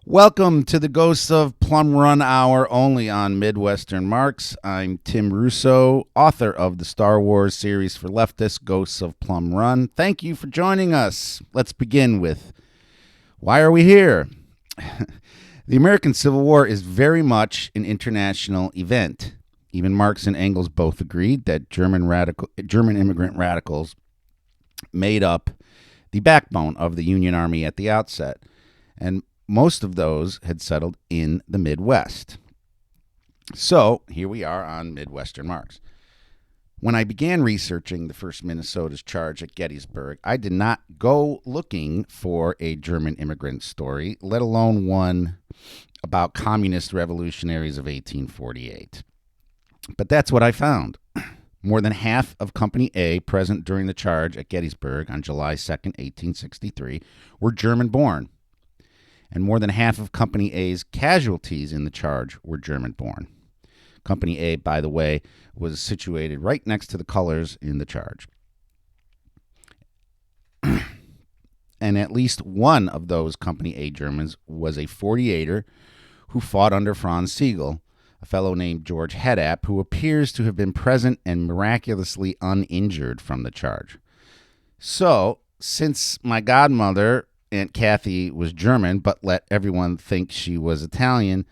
Welcome to the Ghosts of Plum Run Hour, only on Midwestern Marks. I'm Tim Russo, author of the Star Wars series for leftists, Ghosts of Plum Run. Thank you for joining us. Let's begin with, why are we here? The American Civil War is very much an international event. Even Marx and Engels both agreed that German immigrant radicals made up the backbone of the Union Army at the outset, and most of those had settled in the Midwest. So here we are on Midwestern Marks. When I began researching the 1st Minnesota's charge at Gettysburg, I did not go looking for a German immigrant story, let alone one about communist revolutionaries of 1848. But that's what I found. More than half of Company A present during the charge at Gettysburg on July 2nd, 1863, were German-born. And more than half of Company A's casualties in the charge were German-born. Company A, by the way, was situated right next to the colors in the charge. And at least one of those Company A Germans was a 48er who fought under Franz Sigel, a fellow named George Hedap, who appears to have been present and miraculously uninjured from the charge. So, since my godmother, Aunt Kathy, was German, but let everyone think she was Italian,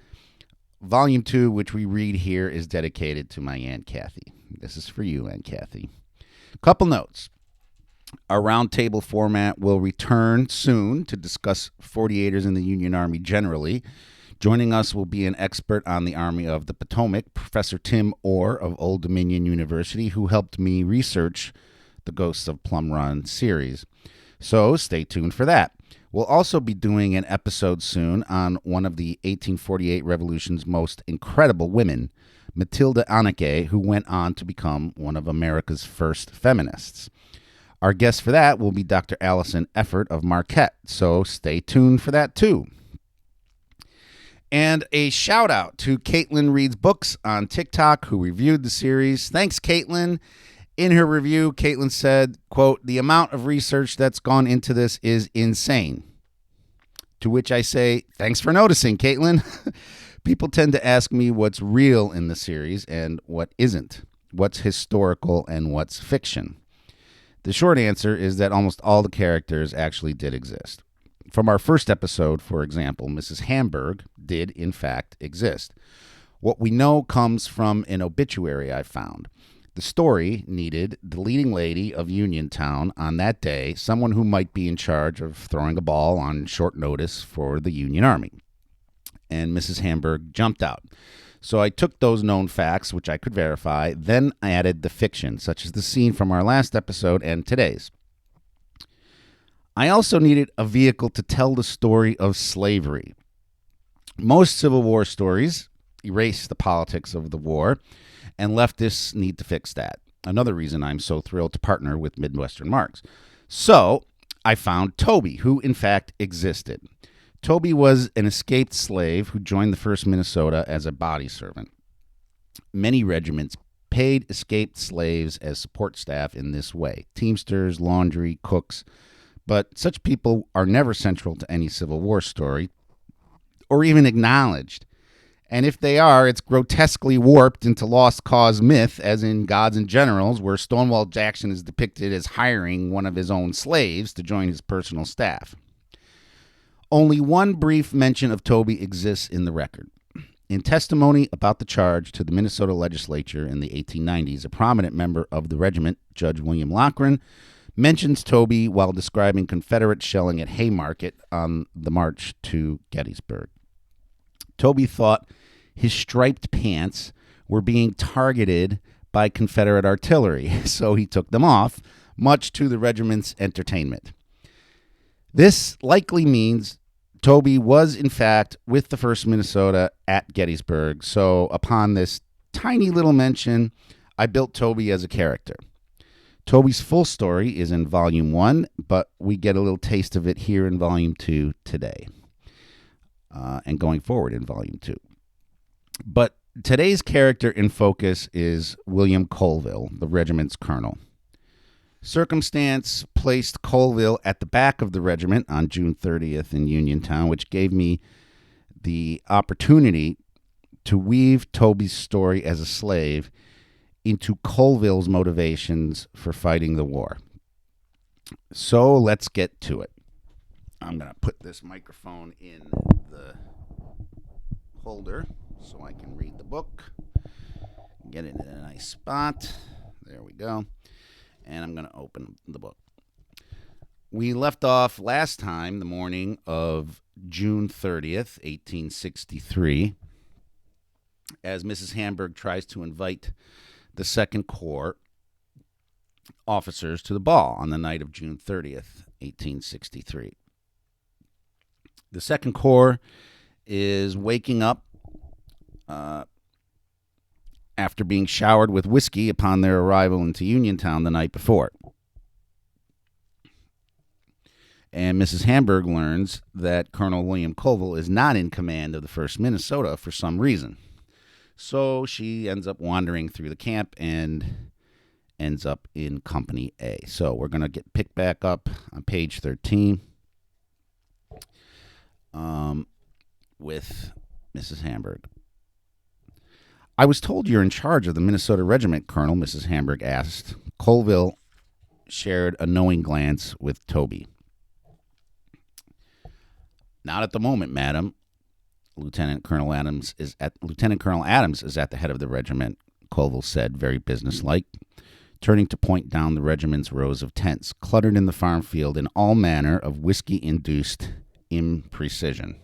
Volume 2, which we read here, is dedicated to my Aunt Kathy. This is for you, Aunt Kathy. Couple notes. Our roundtable format will return soon to discuss 48ers in the Union Army generally. Joining us will be an expert on the Army of the Potomac, Professor Tim Orr of Old Dominion University, who helped me research the Ghosts of Plum Run series. So stay tuned for that. We'll also be doing an episode soon on one of the 1848 Revolution's most incredible women, Matilda Anneke, who went on to become one of America's first feminists. Our guest for that will be Dr. Allison Effort of Marquette, so stay tuned for that too. And a shout out to Caitlin Reads Books on TikTok, who reviewed the series. Thanks, Caitlin. In her review, Caitlin said, quote, "The amount of research that's gone into this is insane." To which I say, thanks for noticing, Caitlin. People tend to ask me what's real in the series and what isn't, what's historical and what's fiction. The short answer is that almost all the characters actually did exist. From our first episode, for example, Mrs. Hamburg did, in fact, exist. What we know comes from an obituary I found. The story needed the leading lady of Uniontown on that day, someone who might be in charge of throwing a ball on short notice for the Union Army. And Mrs. Hamburg jumped out. So I took those known facts, which I could verify, then I added the fiction, such as the scene from our last episode and today's. I also needed a vehicle to tell the story of slavery. Most Civil War stories erase the politics of the war, and leftists need to fix that. Another reason I'm so thrilled to partner with Midwestern Marks. So I found Toby, who in fact existed. Toby was an escaped slave who joined the 1st Minnesota as a body servant. Many regiments paid escaped slaves as support staff in this way: teamsters, laundry, cooks. But such people are never central to any Civil War story or even acknowledged. And if they are, it's grotesquely warped into lost cause myth, as in Gods and Generals, where Stonewall Jackson is depicted as hiring one of his own slaves to join his personal staff. Only one brief mention of Toby exists in the record. In testimony about the charge to the Minnesota legislature in the 1890s, a prominent member of the regiment, Judge William Loughran, mentions Toby while describing Confederate shelling at Haymarket on the march to Gettysburg. Toby thought his striped pants were being targeted by Confederate artillery, so he took them off, much to the regiment's entertainment. This likely means Toby was, in fact, with the 1st Minnesota at Gettysburg, so upon this tiny little mention, I built Toby as a character. Toby's full story is in Volume 1, but we get a little taste of it here in Volume 2 today. And going forward in Volume 2. But today's character in focus is William Colville, the regiment's colonel. Circumstance placed Colville at the back of the regiment on June 30th in Uniontown, which gave me the opportunity to weave Toby's story as a slave into Colville's motivations for fighting the war. So let's get to it. I'm going to put this microphone in the holder so I can read the book. Get it in a nice spot. There we go. And I'm going to open the book. We left off last time, the morning of June 30th, 1863, as Mrs. Hamburg tries to invite the Second Corps officers to the ball on the night of June 30th, 1863. The Second Corps is waking up after being showered with whiskey upon their arrival into Uniontown the night before. And Mrs. Hamburg learns that Colonel William Colville is not in command of the 1st Minnesota for some reason. So she ends up wandering through the camp and ends up in Company A. So we're going to get picked back up on page 13 with Mrs. Hamburg. I was told you're in charge of the Minnesota Regiment, Colonel, Mrs. Hamburg asked. Colville shared a knowing glance with Toby. Not at the moment, madam. Lieutenant Colonel Adams is at the head of the regiment, Colville said, very businesslike, turning to point down the regiment's rows of tents, cluttered in the farm field in all manner of whiskey-induced imprecision.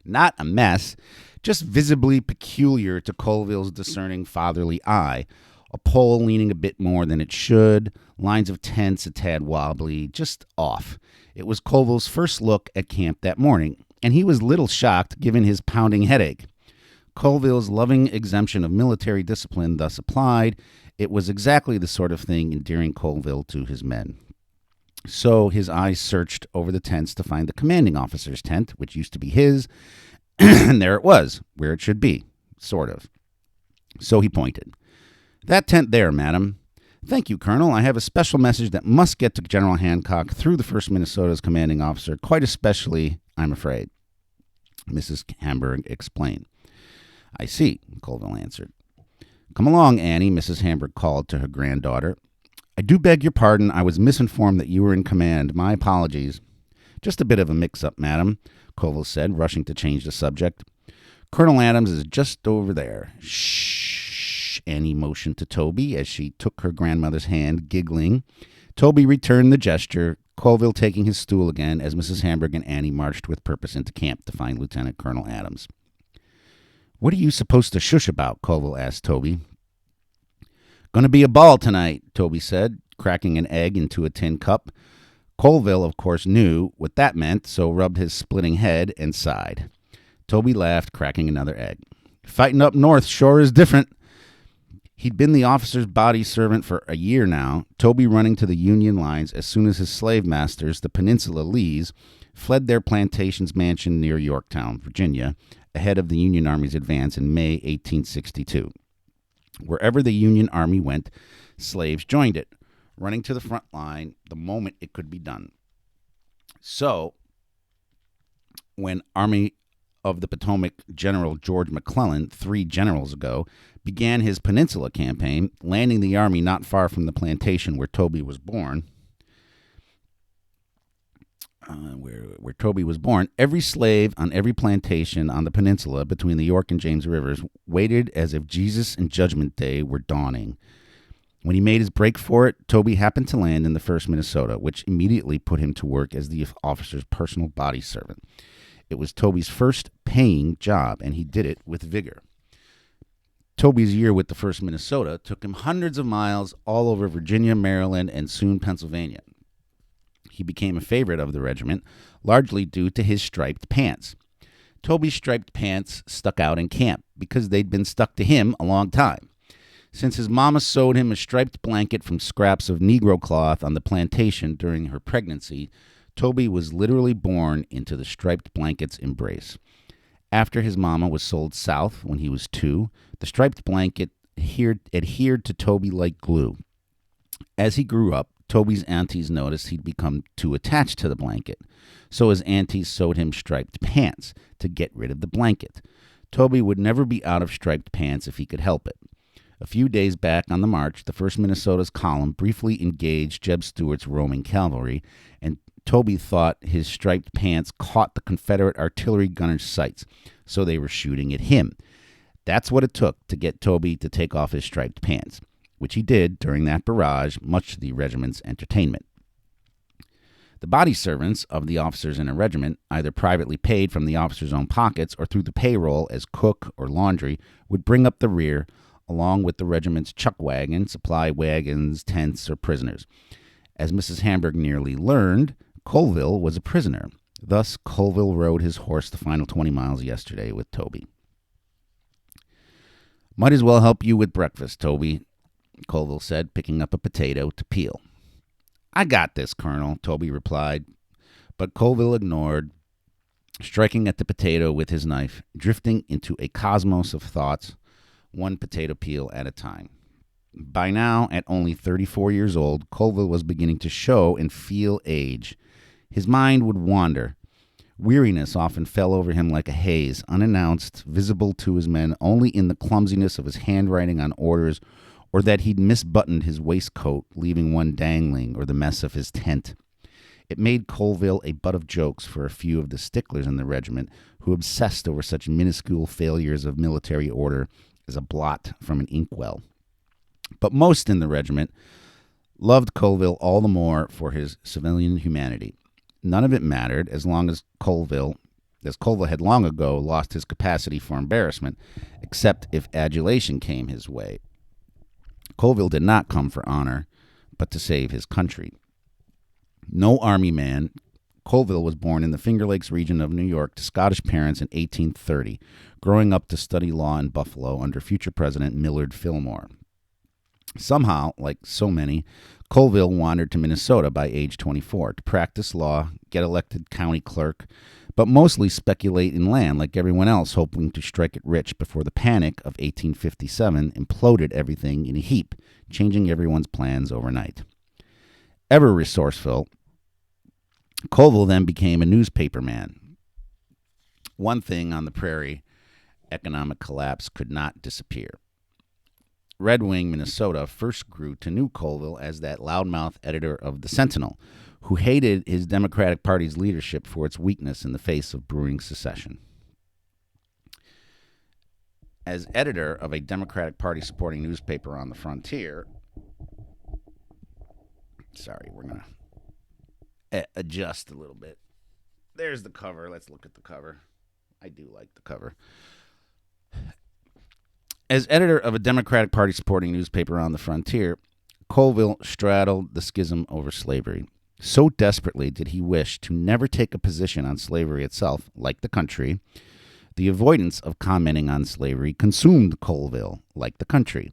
Not a mess, just visibly peculiar to Colville's discerning fatherly eye. A pole leaning a bit more than it should, lines of tents a tad wobbly, just off. It was Colville's first look at camp that morning, and he was little shocked given his pounding headache. Colville's loving exemption of military discipline thus applied. It was exactly the sort of thing endearing Colville to his men. So his eyes searched over the tents to find the commanding officer's tent, which used to be his, and there it was, where it should be, sort of. So he pointed. That tent there, madam. Thank you, Colonel. I have a special message that must get to General Hancock through the 1st Minnesota's commanding officer, quite especially, I'm afraid. Mrs. Hamburg explained. I see, Colville answered. Come along, Annie, Mrs. Hamburg called to her granddaughter. I do beg your pardon. I was misinformed that you were in command. My apologies. Just a bit of a mix-up, madam, Colville said, rushing to change the subject. Colonel Adams is just over there. Shh, Annie motioned to Toby as she took her grandmother's hand, giggling. Toby returned the gesture, Colville taking his stool again as Mrs. Hamburg and Annie marched with purpose into camp to find Lieutenant Colonel Adams. What are you supposed to shush about? Colville asked Toby. Going to be a ball tonight, Toby said, cracking an egg into a tin cup. Colville, of course, knew what that meant, so rubbed his splitting head and sighed. Toby laughed, cracking another egg. Fighting up north sure is different. He'd been the officer's body servant for a year now, Toby running to the Union lines as soon as his slave masters, the Peninsula Lees, fled their plantation's mansion near Yorktown, Virginia, ahead of the Union Army's advance in May 1862. Wherever the Union Army went, slaves joined it, running to the front line the moment it could be done. So, when Army of the Potomac General George McClellan, 3 generals ago, began his Peninsula campaign, landing the army not far from the plantation where Toby was born, where Toby was born, every slave on every plantation on the peninsula between the York and James Rivers waited as if Jesus and Judgment Day were dawning. When he made his break for it, Toby happened to land in the 1st Minnesota, which immediately put him to work as the officer's personal body servant. It was Toby's first paying job, and he did it with vigor. Toby's year with the 1st Minnesota took him hundreds of miles all over Virginia, Maryland, and soon Pennsylvania. He became a favorite of the regiment, largely due to his striped pants. Toby's striped pants stuck out in camp because they'd been stuck to him a long time. Since his mama sewed him a striped blanket from scraps of Negro cloth on the plantation during her pregnancy, Toby was literally born into the striped blanket's embrace. After his mama was sold south when he was 2, the striped blanket adhered to Toby like glue. As he grew up, Toby's aunties noticed he'd become too attached to the blanket, so his aunties sewed him striped pants to get rid of the blanket. Toby would never be out of striped pants if he could help it. A few days back on the march, the 1st Minnesota's column briefly engaged Jeb Stuart's roaming cavalry, and Toby thought his striped pants caught the Confederate artillery gunners' sights, so they were shooting at him. That's what it took to get Toby to take off his striped pants, which he did during that barrage, much to the regiment's entertainment. The body servants of the officers in a regiment, either privately paid from the officers' own pockets or through the payroll as cook or laundry, would bring up the rear, along with the regiment's chuck wagon, supply wagons, tents, or prisoners. As Mrs. Hamburg nearly learned, Colville was a prisoner. Thus, Colville rode his horse the final 20 miles yesterday with Toby. "Might as well help you with breakfast, Toby," Colville said, picking up a potato to peel. "I got this, Colonel," Toby replied, but Colville ignored, striking at the potato with his knife, drifting into a cosmos of thoughts, one potato peel at a time. By now, at only 34 years old, Colville was beginning to show and feel age. His mind would wander. Weariness often fell over him like a haze, unannounced, visible to his men only in the clumsiness of his handwriting on orders, or that he'd misbuttoned his waistcoat, leaving one dangling, or the mess of his tent. It made Colville a butt of jokes for a few of the sticklers in the regiment, who obsessed over such minuscule failures of military order as a blot from an inkwell. But most in the regiment loved Colville all the more for his civilian humanity. None of it mattered as long as Colville had long ago lost his capacity for embarrassment, except if adulation came his way. Colville did not come for honor, but to save his country. No army man, Colville was born in the Finger Lakes region of New York to Scottish parents in 1830, growing up to study law in Buffalo under future President Millard Fillmore. Somehow, like so many, Colville wandered to Minnesota by age 24 to practice law, get elected county clerk, but mostly speculate in land like everyone else, hoping to strike it rich before the panic of 1857 imploded everything in a heap, changing everyone's plans overnight. Ever resourceful, Colville then became a newspaper man. One thing on the prairie, economic collapse could not disappear. Red Wing, Minnesota, first grew to know Colville as that loudmouth editor of the Sentinel, who hated his Democratic Party's leadership for its weakness in the face of brewing secession. As editor of a Democratic Party-supporting newspaper on the frontier, we're going to adjust a little bit. There's the cover. Let's look at the cover. I do like the cover. As editor of a Democratic Party-supporting newspaper on the frontier, Colville straddled the schism over slavery. So desperately did he wish to never take a position on slavery itself, like the country. The avoidance of commenting on slavery consumed Colville, like the country.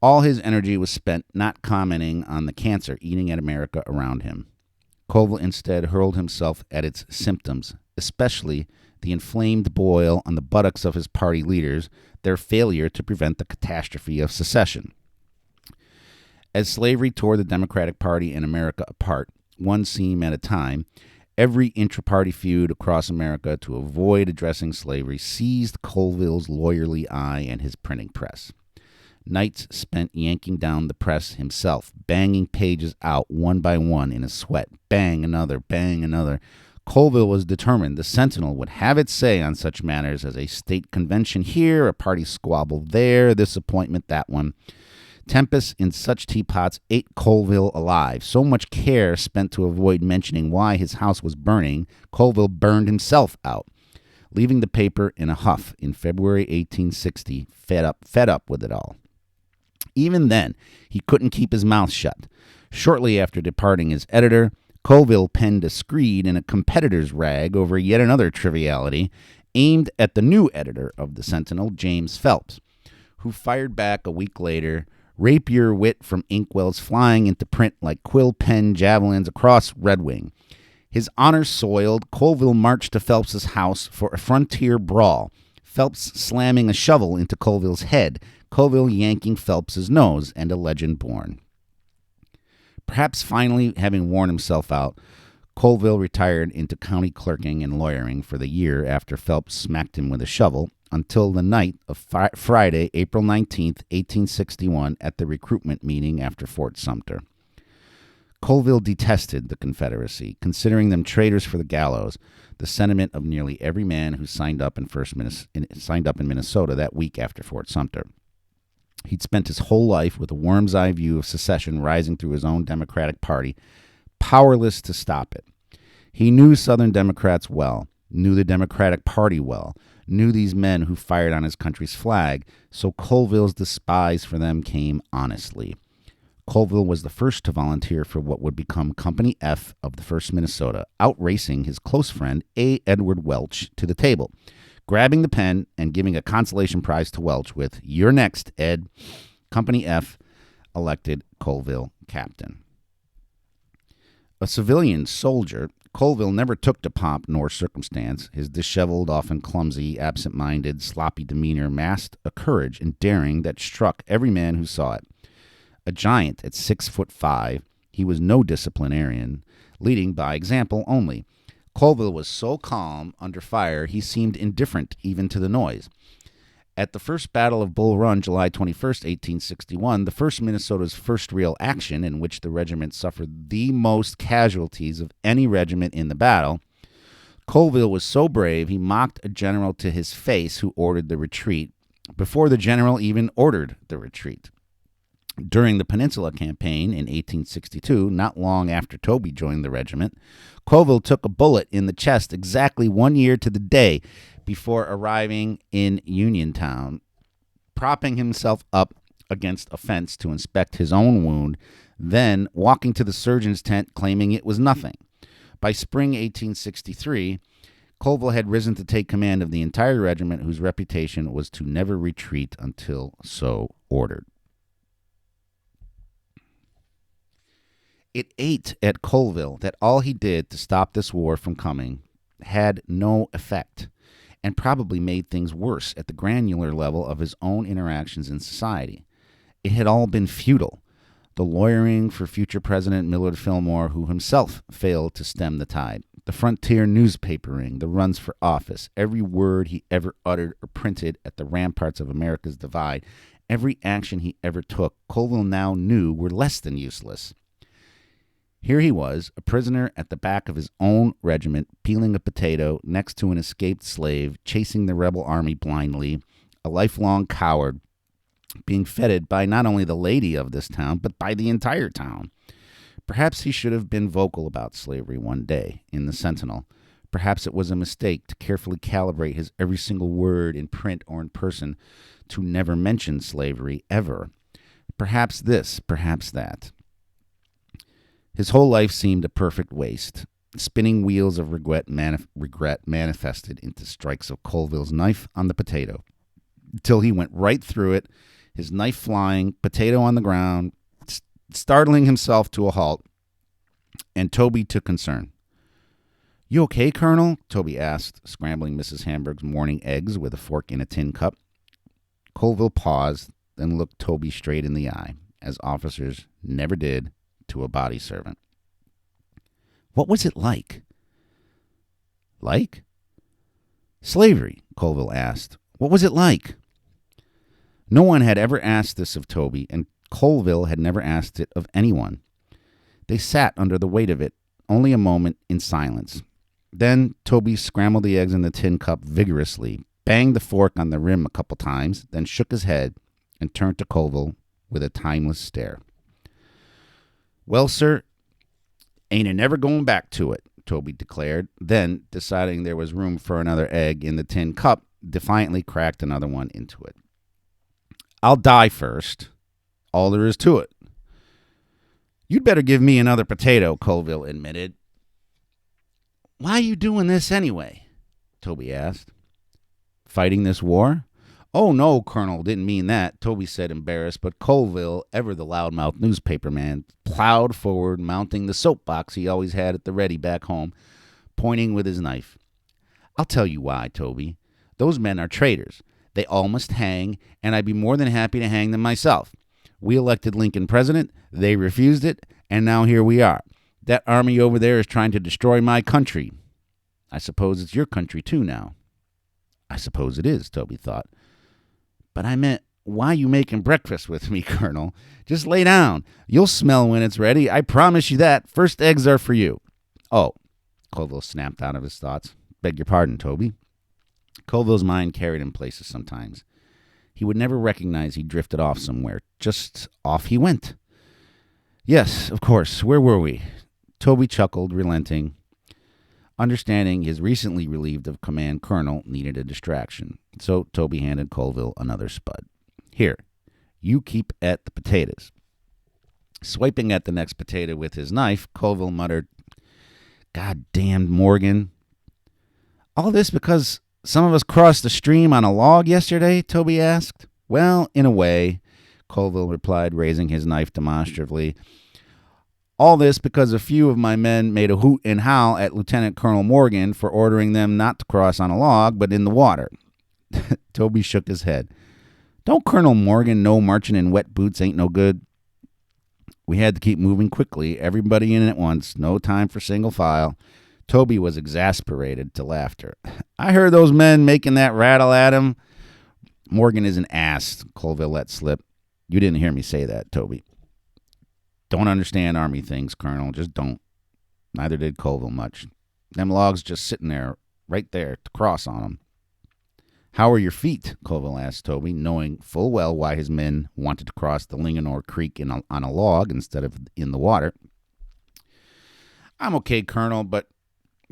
All his energy was spent not commenting on the cancer eating at America around him. Colville instead hurled himself at its symptoms, especially the inflamed boil on the buttocks of his party leaders, their failure to prevent the catastrophe of secession. As slavery tore the Democratic Party and America apart, one seam at a time, every intra-party feud across America to avoid addressing slavery seized Colville's lawyerly eye and his printing press. Nights spent yanking down the press himself, banging pages out one by one in a sweat. Bang another, bang another. Colville was determined the Sentinel would have its say on such matters as a state convention here, a party squabble there, this appointment, that one. Tempests in such teapots ate Colville alive. So much care spent to avoid mentioning why his house was burning, Colville burned himself out, leaving the paper in a huff in February 1860, fed up with it all. Even then, he couldn't keep his mouth shut. Shortly after departing as editor, Colville penned a screed in a competitor's rag over yet another triviality aimed at the new editor of the Sentinel, James Phelps, who fired back a week later, rapier wit from inkwells flying into print like quill pen javelins across Red Wing. His honor soiled, Colville marched to Phelps's house for a frontier brawl, Phelps slamming a shovel into Colville's head, Colville yanking Phelps's nose, and a legend born. Perhaps finally, having worn himself out, Colville retired into county clerking and lawyering for the year after Phelps smacked him with a shovel until the night of Friday, April 19th, 1861, at the recruitment meeting after Fort Sumter. Colville detested the Confederacy, considering them traitors for the gallows, the sentiment of nearly every man who signed up in Minnesota that week after Fort Sumter. He'd spent his whole life with a worm's eye view of secession rising through his own Democratic Party, powerless to stop it. He knew Southern Democrats well, knew the Democratic Party well, knew these men who fired on his country's flag, so Colville's despise for them came honestly. Colville was the first to volunteer for what would become Company F of the 1st Minnesota, outracing his close friend A. Edward Welch to the table, grabbing the pen and giving a consolation prize to Welch with, "You're next, Ed." Company F elected Colville captain. A civilian soldier, Colville never took to pomp nor circumstance. His disheveled, often clumsy, absent-minded, sloppy demeanor masked a courage and daring that struck every man who saw it. A giant at 6'5", he was no disciplinarian, leading by example only. Colville was so calm under fire he seemed indifferent even to the noise. At the First Battle of Bull Run, July 21st, 1861, the 1st Minnesota's first real action in which the regiment suffered the most casualties of any regiment in the battle, Colville was so brave he mocked a general to his face who ordered the retreat before the general even ordered the retreat. During the Peninsula Campaign in 1862, not long after Toby joined the regiment, Colville took a bullet in the chest exactly 1 year to the day before arriving in Uniontown, propping himself up against a fence to inspect his own wound, then walking to the surgeon's tent claiming it was nothing. By spring 1863, Colville had risen to take command of the entire regiment, whose reputation was to never retreat until so ordered. It ate at Colville that all he did to stop this war from coming had no effect, and probably made things worse at the granular level of his own interactions in society. It had all been futile. The lawyering for future President Millard Fillmore, who himself failed to stem the tide. The frontier newspapering, the runs for office, every word he ever uttered or printed at the ramparts of America's divide, every action he ever took, Colville now knew were less than useless. Here he was, a prisoner at the back of his own regiment, peeling a potato next to an escaped slave, chasing the rebel army blindly, a lifelong coward, being feted by not only the lady of this town, but by the entire town. Perhaps he should have been vocal about slavery one day in the Sentinel. Perhaps it was a mistake to carefully calibrate his every single word in print or in person to never mention slavery ever. Perhaps this, perhaps that. His whole life seemed a perfect waste. Spinning wheels of regret manifested into strikes of Colville's knife on the potato, till he went right through it, his knife flying, potato on the ground, startling himself to a halt, and Toby took concern. "You okay, Colonel?" Toby asked, scrambling Mrs. Hamburg's morning eggs with a fork in a tin cup. Colville paused, then looked Toby straight in the eye, as officers never did to a body servant. "What was it like?" "Like?" "Slavery," Colville asked. "What was it like?" No one had ever asked this of Toby, and Colville had never asked it of anyone. They sat under the weight of it only a moment in silence. Then Toby scrambled the eggs in the tin cup vigorously, banged the fork on the rim a couple times, then shook his head and turned to Colville with a timeless stare. "Well, sir, ain't a never going back to it," Toby declared. Then, deciding there was room for another egg in the tin cup, defiantly cracked another one into it. "I'll die first. All there is to it." "You'd better give me another potato," Colville admitted. "Why are you doing this anyway?" Toby asked. "Fighting this war?" "Oh, no, Colonel, didn't mean that," Toby said, embarrassed, but Colville, ever the loudmouth newspaperman, plowed forward, mounting the soapbox he always had at the ready back home, pointing with his knife. "I'll tell you why, Toby. Those men are traitors. They all must hang, and I'd be more than happy to hang them myself. We elected Lincoln president, they refused it, And now here we are. That army over there is trying to destroy my country. I suppose it's your country too now. I suppose it is, Toby thought. But I meant, why you making breakfast with me, Colonel? Just lay down. You'll smell when it's ready. I promise you that. First eggs are for you. Oh, Colville snapped out of his thoughts. Beg your pardon, Toby. Colville's mind carried him places sometimes. He would never recognize he drifted off somewhere. Just off he went. Yes, of course. Where were we? Toby chuckled, relenting. Understanding his recently relieved of command colonel needed a distraction. So Toby handed Colville another spud. Here, you keep at the potatoes. Swiping at the next potato with his knife, Colville muttered, God damned Morgan. All this because some of us crossed the stream on a log yesterday? Toby asked. Well, in a way, Colville replied, raising his knife demonstratively. All this because a few of my men made a hoot and howl at Lieutenant Colonel Morgan for ordering them not to cross on a log, but in the water. Toby shook his head. Don't Colonel Morgan know marching in wet boots ain't no good? We had to keep moving quickly, everybody in at once, no time for single file. Toby was exasperated to laughter. I heard those men making that rattle at him. Morgan is an ass, Colville let slip. You didn't hear me say that, Toby. Don't understand Army things, Colonel. Just don't. Neither did Colville much. Them logs just sitting there, right there, to cross on them. How are your feet? Colville asked Toby, knowing full well why his men wanted to cross the Linganore Creek on a log instead of in the water. I'm okay, Colonel, but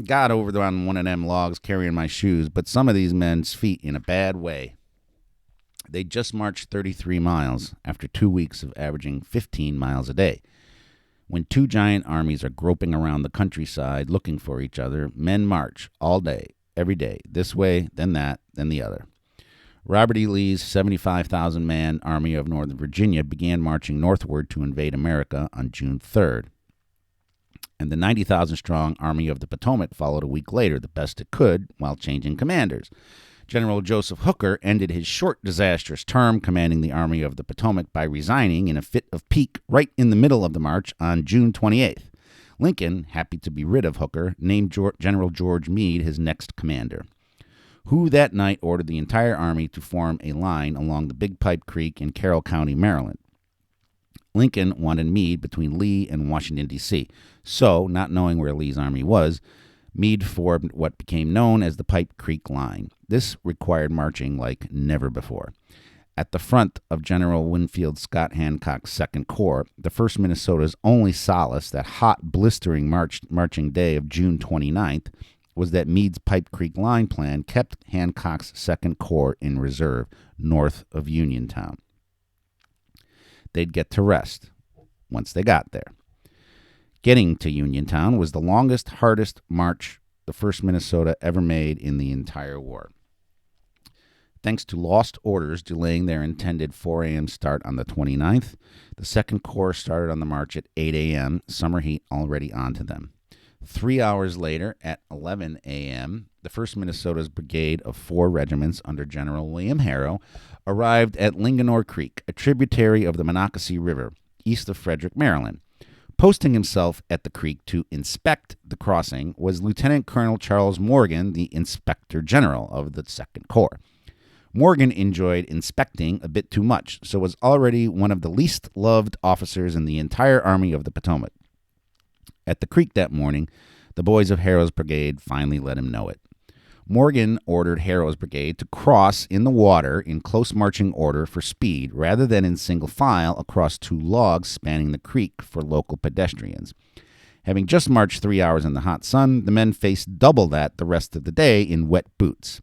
got over on one of them logs carrying my shoes, but some of these men's feet in a bad way. They just marched 33 miles after 2 weeks of averaging 15 miles a day. When two giant armies are groping around the countryside looking for each other, men march all day, every day, this way, then that, then the other. Robert E. Lee's 75,000-man Army of Northern Virginia began marching northward to invade America on June 3rd. And the 90,000-strong Army of the Potomac followed a week later, the best it could, while changing commanders. General Joseph Hooker ended his short, disastrous term commanding the Army of the Potomac by resigning in a fit of pique right in the middle of the march on June 28th. Lincoln, happy to be rid of Hooker, named General George Meade his next commander, who that night ordered the entire army to form a line along the Big Pipe Creek in Carroll County, Maryland. Lincoln wanted Meade between Lee and Washington, D.C., so, not knowing where Lee's army was, Meade formed what became known as the Pipe Creek Line. This required marching like never before. At the front of General Winfield Scott Hancock's 2nd Corps, the 1st Minnesota's only solace that hot, blistering marching day of June 29th was that Meade's Pipe Creek Line plan kept Hancock's 2nd Corps in reserve north of Uniontown. They'd get to rest once they got there. Getting to Uniontown was the longest, hardest march the 1st Minnesota ever made in the entire war. Thanks to lost orders delaying their intended 4 a.m. start on the 29th, the 2nd Corps started on the march at 8 a.m., summer heat already onto them. 3 hours later, at 11 a.m., the 1st Minnesota's brigade of 4 regiments under General William Harrow arrived at Linganore Creek, a tributary of the Monocacy River, east of Frederick, Maryland. Posting himself at the creek to inspect the crossing was Lieutenant Colonel Charles Morgan, the Inspector General of the 2nd Corps. Morgan enjoyed inspecting a bit too much, so was already one of the least loved officers in the entire Army of the Potomac. At the creek that morning, the boys of Harrow's brigade finally let him know it. Morgan ordered Harrow's brigade to cross in the water in close marching order for speed, rather than in single file across 2 logs spanning the creek for local pedestrians. Having just marched 3 hours in the hot sun, the men faced double that the rest of the day in wet boots.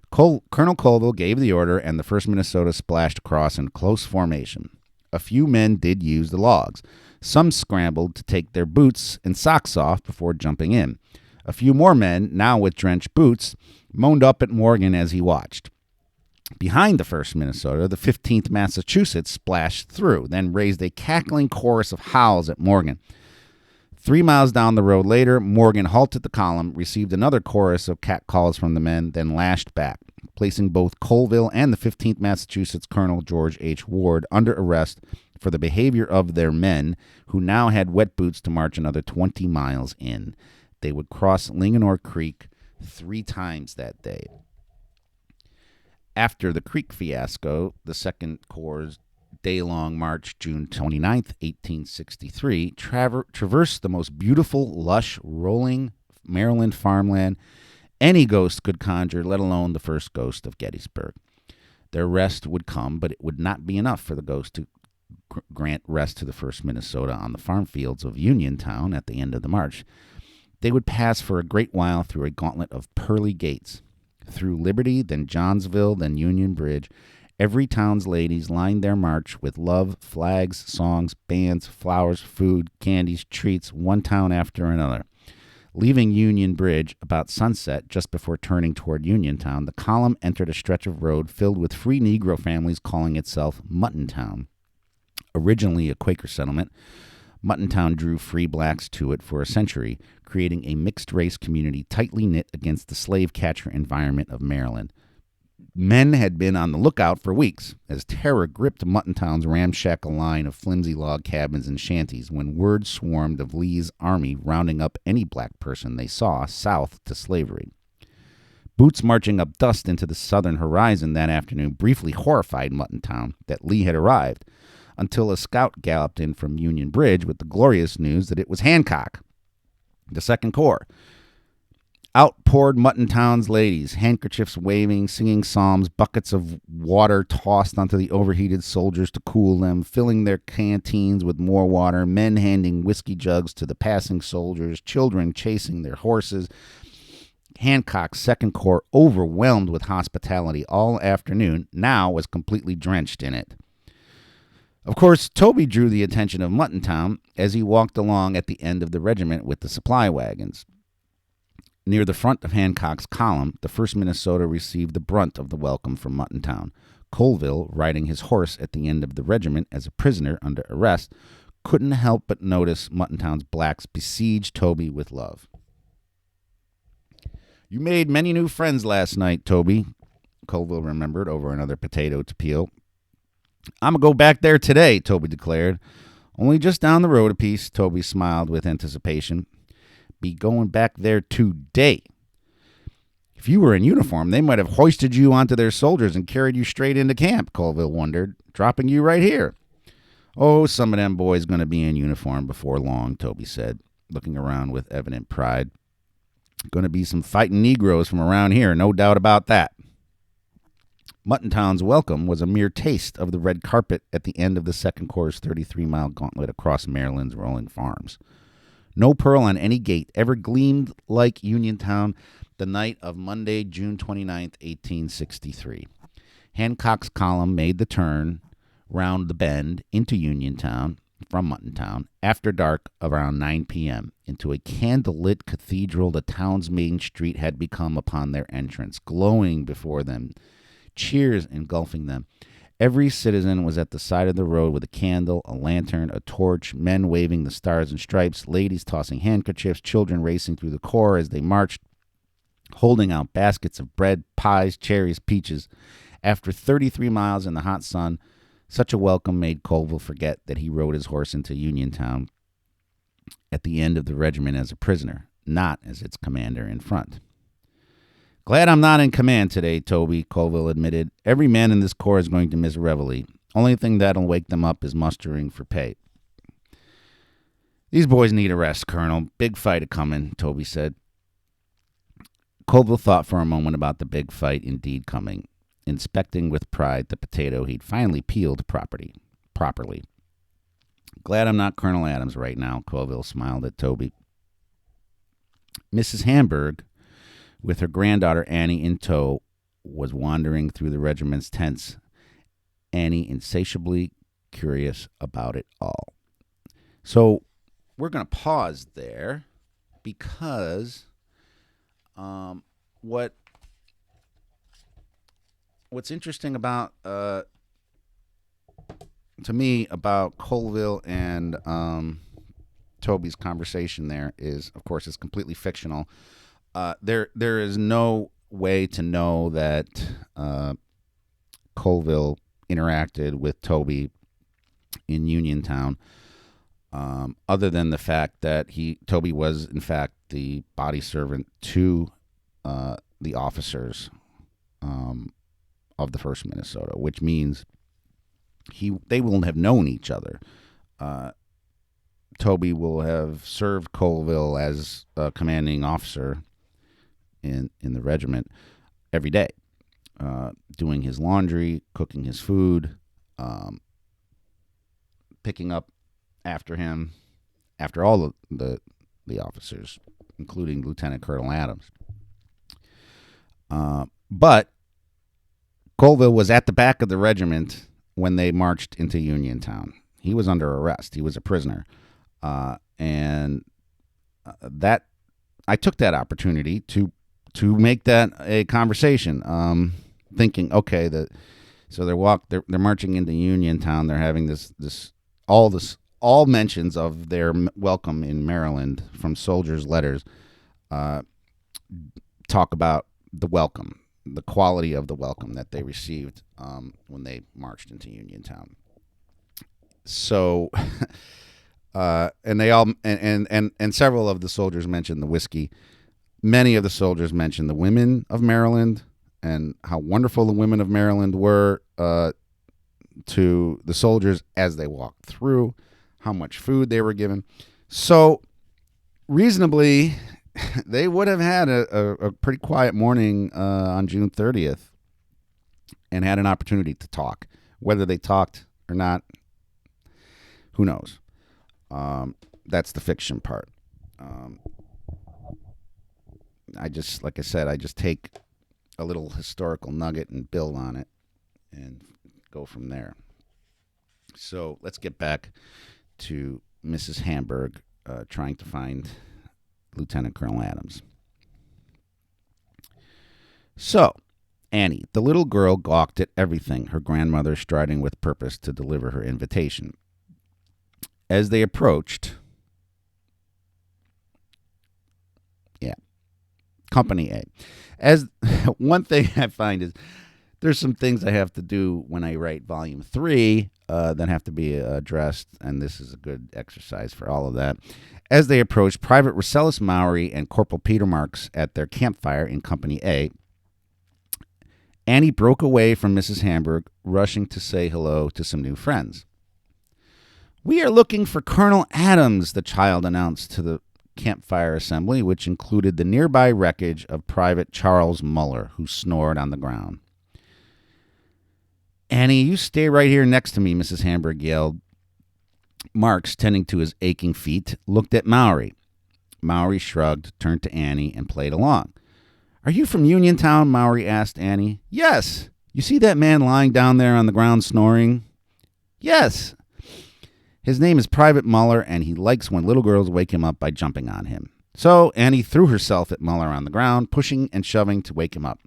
Colonel Colville gave the order, and the 1st Minnesota splashed across in close formation. A few men did use the logs. Some scrambled to take their boots and socks off before jumping in. A few more men, now with drenched boots, moaned up at Morgan as he watched. Behind the 1st Minnesota, the 15th Massachusetts splashed through, then raised a cackling chorus of howls at Morgan. 3 miles down the road later, Morgan halted the column, received another chorus of catcalls from the men, then lashed back, placing both Colville and the 15th Massachusetts Colonel George H. Ward under arrest for the behavior of their men, who now had wet boots to march another 20 miles in. They would cross Linganore Creek 3 times that day. After the Creek fiasco, the Second Corps' day-long march, June 29th, 1863, traversed the most beautiful, lush, rolling Maryland farmland any ghost could conjure, let alone the first ghost of Gettysburg. Their rest would come, but it would not be enough for the ghost to grant rest to the 1st Minnesota on the farm fields of Uniontown at the end of the march. They would pass for a great while through a gauntlet of pearly gates, through Liberty, then Johnsville, then Union Bridge. Every town's ladies lined their march with love, flags, songs, bands, flowers, food, candies, treats, one town after another. Leaving Union Bridge about sunset, just before turning toward Uniontown, the column entered a stretch of road filled with free Negro families calling itself Muttontown. Originally a Quaker settlement, Muttontown drew free blacks to it for a century, creating a mixed-race community tightly knit against the slave-catcher environment of Maryland. Men had been on the lookout for weeks as terror gripped Muttontown's ramshackle line of flimsy log cabins and shanties when word swarmed of Lee's army rounding up any black person they saw south to slavery. Boots marching up dust into the southern horizon that afternoon briefly horrified Muttontown that Lee had arrived, until a scout galloped in from Union Bridge with the glorious news that it was Hancock, the Second Corps. Out poured Muttontown's ladies, handkerchiefs waving, singing psalms, buckets of water tossed onto the overheated soldiers to cool them, filling their canteens with more water, men handing whiskey jugs to the passing soldiers, children chasing their horses. Hancock's Second Corps, overwhelmed with hospitality all afternoon, now was completely drenched in it. Of course, Toby drew the attention of Muttontown as he walked along at the end of the regiment with the supply wagons. Near the front of Hancock's column, the 1st Minnesota received the brunt of the welcome from Muttontown. Colville, riding his horse at the end of the regiment as a prisoner under arrest, couldn't help but notice Muttontown's blacks besiege Toby with love. "You made many new friends last night, Toby," Colville remembered over another potato to peel. "I'm going to go back there today," Toby declared. "Only just down the road a piece," Toby smiled with anticipation. "Be going back there today. If you were in uniform, they might have hoisted you onto their soldiers and carried you straight into camp," Colville wondered, "dropping you right here." "Oh, some of them boys going to be in uniform before long," Toby said, looking around with evident pride. "Going to be some fighting Negroes from around here, no doubt about that." Muttontown's welcome was a mere taste of the red carpet at the end of the Second Corps' 33-mile gauntlet across Maryland's rolling farms. No pearl on any gate ever gleamed like Uniontown the night of Monday, June 29th, 1863. Hancock's column made the turn round the bend into Uniontown from Muttontown after dark around 9 p.m. into a candle-lit cathedral the town's main street had become upon their entrance, glowing before them, cheers engulfing them. Every citizen was at the side of the road with a candle, a lantern, a torch, men waving the stars and stripes, ladies tossing handkerchiefs, children racing through the corps as they marched, holding out baskets of bread, pies, cherries, peaches. After 33 miles in the hot sun, such a welcome made Colville forget that he rode his horse into Uniontown at the end of the regiment as a prisoner, not as its commander in front. "Glad I'm not in command today, Toby," Colville admitted. "Every man in this corps is going to miss reveille. Only thing that'll wake them up is mustering for pay." "These boys need a rest, Colonel. Big fight a-coming," Toby said. Colville thought for a moment about the big fight indeed coming, inspecting with pride the potato he'd finally peeled properly. "Glad I'm not Colonel Adams right now," Colville smiled at Toby. Mrs. Hamburg, with her granddaughter Annie in tow, was wandering through the regiment's tents, Annie insatiably curious about it all. So we're going to pause there because what's interesting about to me about Colville and Toby's conversation there is, of course, it's completely fictional. There is no way to know that Colville interacted with Toby in Uniontown, other than the fact that Toby was, in fact, the body servant to the officers of the 1st Minnesota, which means they will have known each other. Toby will have served Colville as a commanding officer in the regiment every day, doing his laundry, cooking his food, picking up after him, after all the officers, including Lieutenant Colonel Adams. But Colville was at the back of the regiment when they marched into Uniontown. He was under arrest. He was a prisoner. And that I took that opportunity to make that a conversation, thinking, okay, so they're marching into Uniontown. They're having all mentions of their welcome in Maryland from soldiers' letters talk about the welcome, the quality of the welcome that they received when they marched into Uniontown. So, and they all and several of the soldiers mentioned the whiskey. Many of the soldiers mentioned the women of Maryland and how wonderful the women of Maryland were to the soldiers as they walked through, how much food they were given. So, reasonably, they would have had a pretty quiet morning on June 30th and had an opportunity to talk. Whether they talked or not, who knows? That's the fiction part. Like I said, I just take a little historical nugget and build on it and go from there. So let's get back to Mrs. Hamburg trying to find Lieutenant Colonel Adams. So, Annie, the little girl, gawked at everything, her grandmother striding with purpose to deliver her invitation. As they approached, Company A. As one thing I find is there's some things I have to do when I write Volume 3 that have to be addressed, and this is a good exercise for all of that. As they approached Private Rosellis Mowry and Corporal Peter Marks at their campfire in Company A, Annie broke away from Mrs. Hamburg, rushing to say hello to some new friends. "We are looking for Colonel Adams," the child announced to the campfire assembly, which included the nearby wreckage of Private Charles Muller, who snored on the ground. "Annie, you stay right here next to me," Mrs. Hamburg yelled. Marks, tending to his aching feet, looked at Mowry. Mowry shrugged, turned to Annie, and played along. "Are you from Uniontown?" Mowry asked Annie. "Yes. You see that man lying down there on the ground snoring?" "Yes. His name is Private Muller, and he likes when little girls wake him up by jumping on him." So Annie threw herself at Muller on the ground, pushing and shoving to wake him up.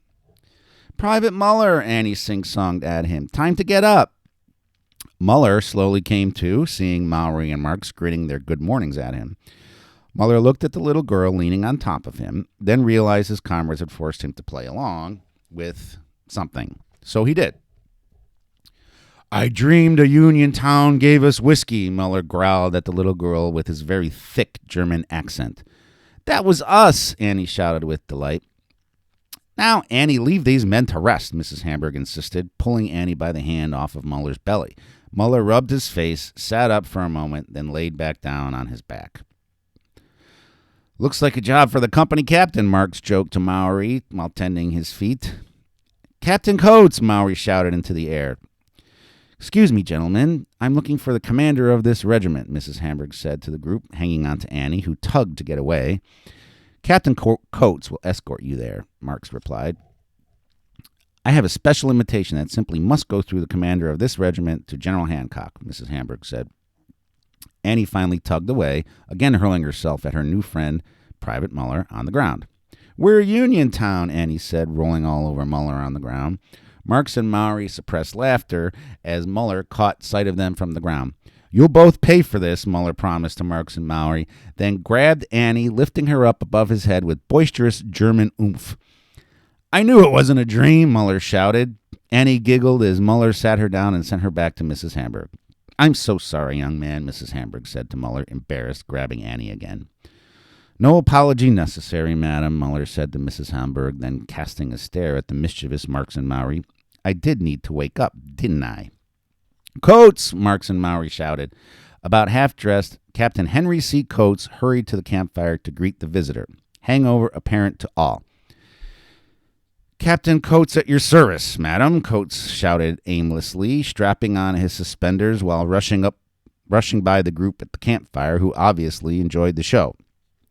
"Private Muller," Annie sing-songed at him. "Time to get up." Muller slowly came to, seeing Mowry and Marks grinning their good mornings at him. Muller looked at the little girl leaning on top of him, then realized his comrades had forced him to play along with something. So he did. "I dreamed a Uniontown gave us whiskey," Muller growled at the little girl with his very thick German accent. "That was us," Annie shouted with delight. "Now, Annie, leave these men to rest," Mrs. Hamburg insisted, pulling Annie by the hand off of Muller's belly. Muller rubbed his face, sat up for a moment, then laid back down on his back. "Looks like a job for the company captain," Marks joked to Mowry while tending his feet. "Captain Coates," Mowry shouted into the air. "Excuse me, gentlemen. I'm looking for the commander of this regiment," Mrs. Hamburg said to the group, hanging on to Annie, who tugged to get away. "Captain Coates will escort you there," Marks replied. "I have a special invitation that simply must go through the commander of this regiment to General Hancock," Mrs. Hamburg said. Annie finally tugged away, again hurling herself at her new friend, Private Muller, on the ground. "We're Uniontown," Annie said, rolling all over Muller on the ground. Marks and Mowry suppressed laughter as Muller caught sight of them from the ground. "You'll both pay for this," Muller promised to Marks and Mowry, then grabbed Annie, lifting her up above his head with boisterous German oomph. "I knew it wasn't a dream," Muller shouted. Annie giggled as Muller sat her down and sent her back to Mrs. Hamburg. I'm so sorry, young man, Mrs. Hamburg said to Muller, embarrassed, grabbing Annie again. No apology necessary, madam, Muller said to Mrs. Hamburg, then casting a stare at the mischievous Marks and Mowry. I did need to wake up, didn't I? Coates, Marks and Mowry shouted. About half-dressed, Captain Henry C. Coates hurried to the campfire to greet the visitor, hangover apparent to all. Captain Coates at your service, madam, Coates shouted aimlessly, strapping on his suspenders while rushing by the group at the campfire, who obviously enjoyed the show.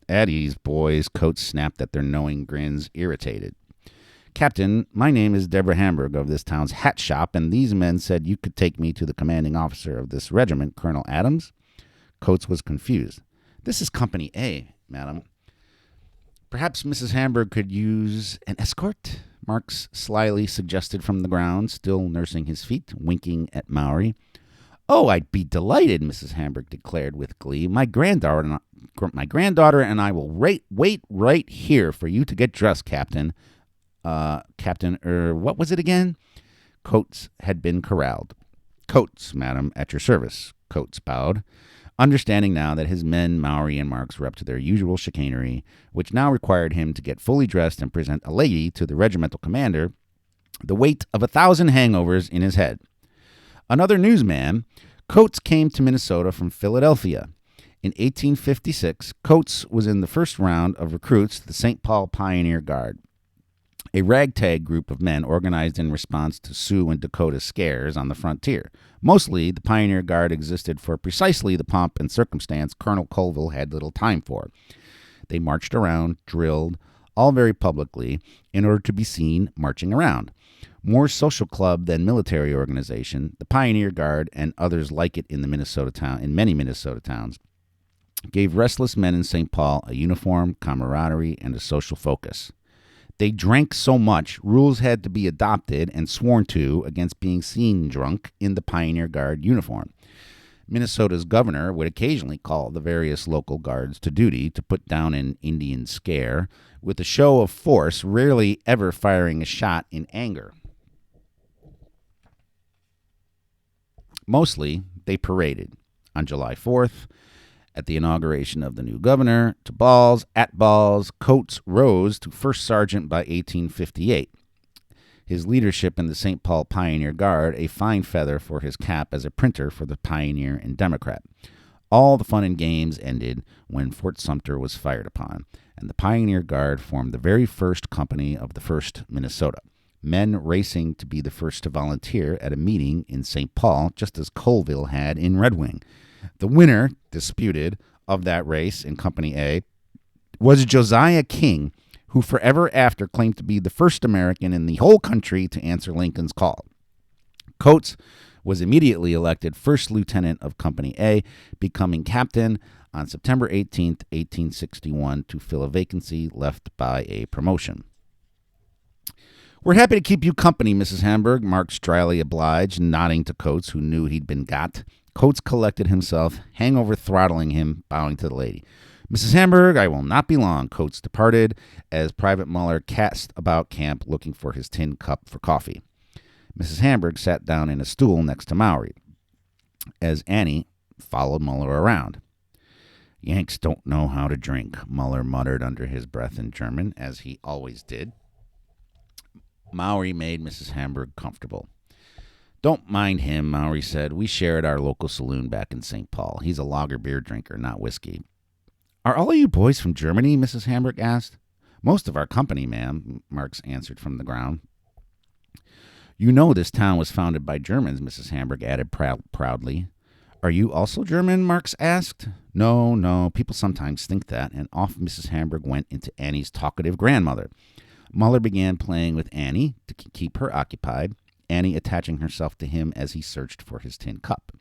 At ease, boys, Coates snapped at their knowing grins, irritated. Captain, my name is Deborah Hamburg of this town's hat shop, and these men said you could take me to the commanding officer of this regiment, Colonel Adams. Coates was confused. This is Company A, madam. Perhaps Mrs. Hamburg could use an escort? Marks slyly suggested from the ground, still nursing his feet, winking at Mowry. Oh, I'd be delighted, Mrs. Hamburg declared with glee. My granddaughter and I will wait right here for you to get dressed, Captain. What was it again? Coates had been corralled. Coates, madam, at your service, Coates bowed, understanding now that his men, Mowry and Marks, were up to their usual chicanery, which now required him to get fully dressed and present a lady to the regimental commander, the weight of 1,000 hangovers in his head. Another newsman, Coates came to Minnesota from Philadelphia. In 1856, Coates was in the first round of recruits to the St. Paul Pioneer Guard, a ragtag group of men organized in response to Sioux and Dakota scares on the frontier. Mostly, the Pioneer Guard existed for precisely the pomp and circumstance Colonel Colville had little time for. They marched around, drilled, all very publicly, in order to be seen marching around. More social club than military organization, the Pioneer Guard and others like it in many Minnesota towns, gave restless men in St. Paul a uniform, camaraderie, and a social focus. They drank so much, rules had to be adopted and sworn to against being seen drunk in the Pioneer Guard uniform. Minnesota's governor would occasionally call the various local guards to duty to put down an Indian scare, with a show of force, rarely ever firing a shot in anger. Mostly, they paraded. On July 4th, at the inauguration of the new governor, to balls, at balls, Coates rose to first sergeant by 1858. His leadership in the St. Paul Pioneer Guard, a fine feather for his cap as a printer for the Pioneer and Democrat. All the fun and games ended when Fort Sumter was fired upon, and the Pioneer Guard formed the very first company of the 1st Minnesota. Men racing to be the first to volunteer at a meeting in St. Paul, just as Colville had in Red Wing. The winner, disputed, of that race in Company A was Josiah King, who forever after claimed to be the first American in the whole country to answer Lincoln's call. Coates was immediately elected first lieutenant of Company A, becoming captain on September 18, 1861, to fill a vacancy left by a promotion. We're happy to keep you company, Mrs. Hamburg, Marks dryly obliged, nodding to Coates, who knew he'd been got. Coates collected himself, hangover throttling him, bowing to the lady. Mrs. Hamburg, I will not be long. Coates departed as Private Muller cast about camp looking for his tin cup for coffee. Mrs. Hamburg sat down in a stool next to Mowry, as Annie followed Muller around. Yanks don't know how to drink, Muller muttered under his breath in German, as he always did. Mowry made Mrs. Hamburg comfortable. Don't mind him, Mowry said. We share at our local saloon back in St. Paul. He's a lager beer drinker, not whiskey. Are all of you boys from Germany? Mrs. Hamburg asked. Most of our company, ma'am, Marks answered from the ground. You know this town was founded by Germans, Mrs. Hamburg added proudly. Are you also German? Marks asked. No, people sometimes think that, and off Mrs. Hamburg went into Annie's talkative grandmother. Muller began playing with Annie to keep her occupied, Annie attaching herself to him as he searched for his tin cup.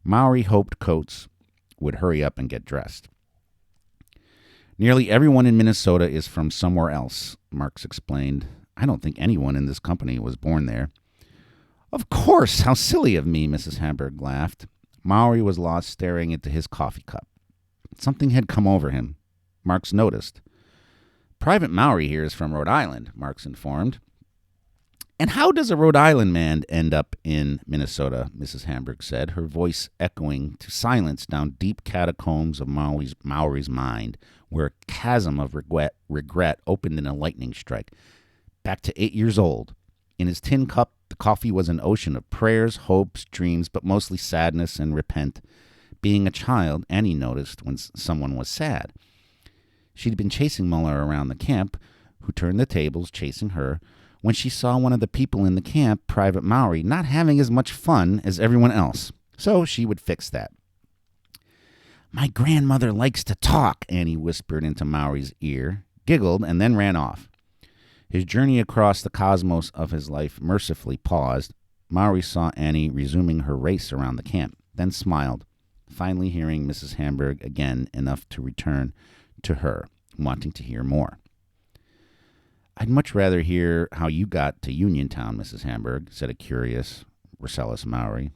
Mowry hoped Coates would hurry up and get dressed. Nearly everyone in Minnesota is from somewhere else, Marks explained. I don't think anyone in this company was born there. Of course, how silly of me, Mrs. Hamburg laughed. Mowry was lost staring into his coffee cup. Something had come over him. Marks noticed. Private Mowry here is from Rhode Island, Marks informed. And how does a Rhode Island man end up in Minnesota? Mrs. Hamburg said, her voice echoing to silence down deep catacombs of Maury's mind, where a chasm of regret opened in a lightning strike. Back to 8 years old. In his tin cup, the coffee was an ocean of prayers, hopes, dreams, but mostly sadness and repent. Being a child, Annie noticed when someone was sad. She'd been chasing Muller around the camp, who turned the tables, chasing her, when she saw one of the people in the camp, Private Maury, not having as much fun as everyone else. So she would fix that. "My grandmother likes to talk," Annie whispered into Maury's ear, giggled, and then ran off. His journey across the cosmos of his life mercifully paused. Maury saw Annie resuming her race around the camp, then smiled, finally hearing Mrs. Hamburg again enough to return to her, wanting to hear more. "I'd much rather hear how you got to Uniontown, Mrs. Hamburg," said a curious, restless Maury.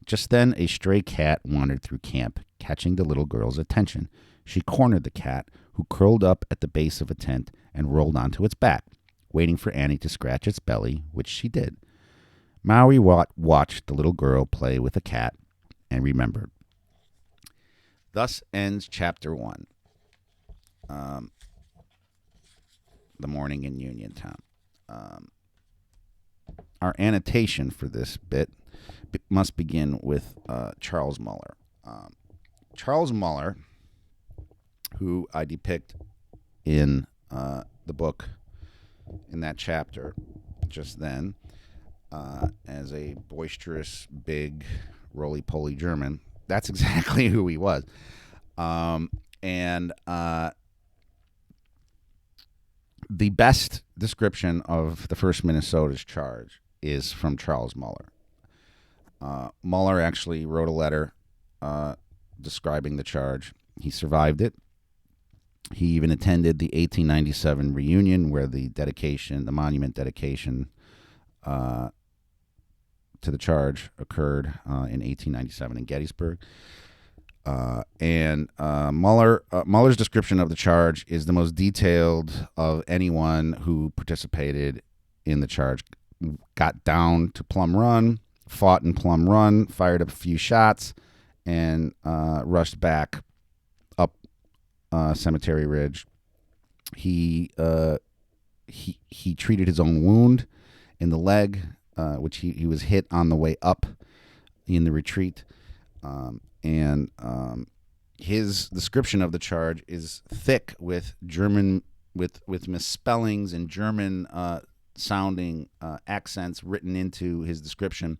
Just then, a stray cat wandered through camp, catching the little girl's attention. She cornered the cat, who curled up at the base of a tent and rolled onto its back, waiting for Annie to scratch its belly, which she did. Maury watched the little girl play with the cat and remembered. Thus ends Chapter 1. The morning in Uniontown. Our annotation for this bit must begin with Charles Muller. Charles Muller, who I depict in the book, in that chapter just then, as a boisterous, big, roly-poly German. That's exactly who he was. The best description of the 1st Minnesota's charge is from Charles Muller. Muller actually wrote a letter describing the charge. He survived it. He even attended the 1897 reunion where the monument dedication to the charge occurred in 1897 in Gettysburg. Muller's description of the charge is the most detailed of anyone who participated in the charge. Got down to Plum Run, fought in Plum Run, fired up a few shots, and rushed back up Cemetery Ridge. He treated his own wound in the leg, which he was hit on the way up in the retreat. His description of the charge is thick with German, with misspellings and German sounding accents written into his description.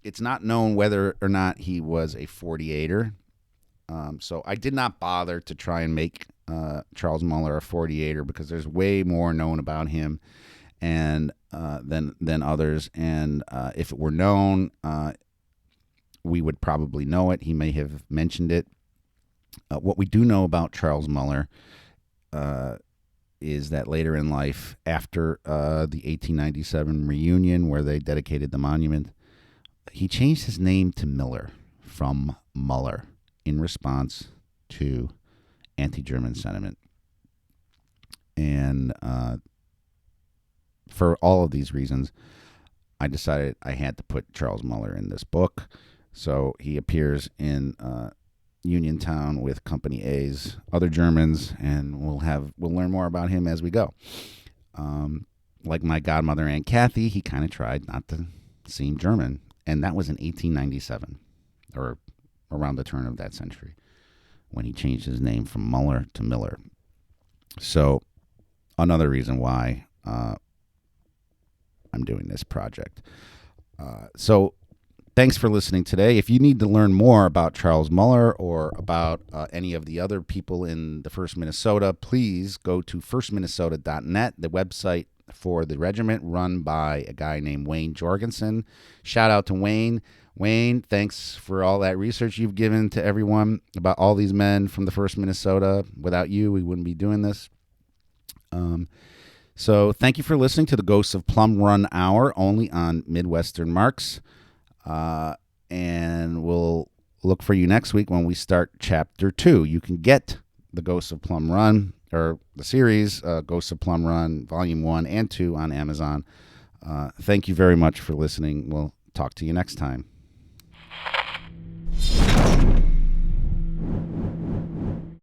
It's not known whether or not he was a 48er. So I did not bother to try and make Charles Muller a 48er because there's way more known about him and than others. And if it were known, we would probably know it. He may have mentioned it. What we do know about Charles Muller is that later in life, after the 1897 reunion where they dedicated the monument, he changed his name to Miller from Muller in response to anti-German sentiment. And for all of these reasons, I decided I had to put Charles Muller in this book. So he appears in Uniontown with Company A's other Germans, and we'll learn more about him as we go. Like my godmother Aunt Kathy, he kind of tried not to seem German, and that was in 1897, or around the turn of that century, when he changed his name from Muller to Miller. So another reason why I'm doing this project. So thanks for listening today. If you need to learn more about Charles Muller or about any of the other people in the 1st Minnesota, please go to firstminnesota.net, the website for the regiment run by a guy named Wayne Jorgensen. Shout out to Wayne. Wayne, thanks for all that research you've given to everyone about all these men from the 1st Minnesota. Without you, we wouldn't be doing this. So thank you for listening to the Ghosts of Plum Run Hour, only on Midwestern Marks. And we'll look for you next week when we start Chapter 2. You can get the Ghosts of Plum Run or the series, Ghosts of Plum Run, Volume 1 and 2 on Amazon. Thank you very much for listening. We'll talk to you next time.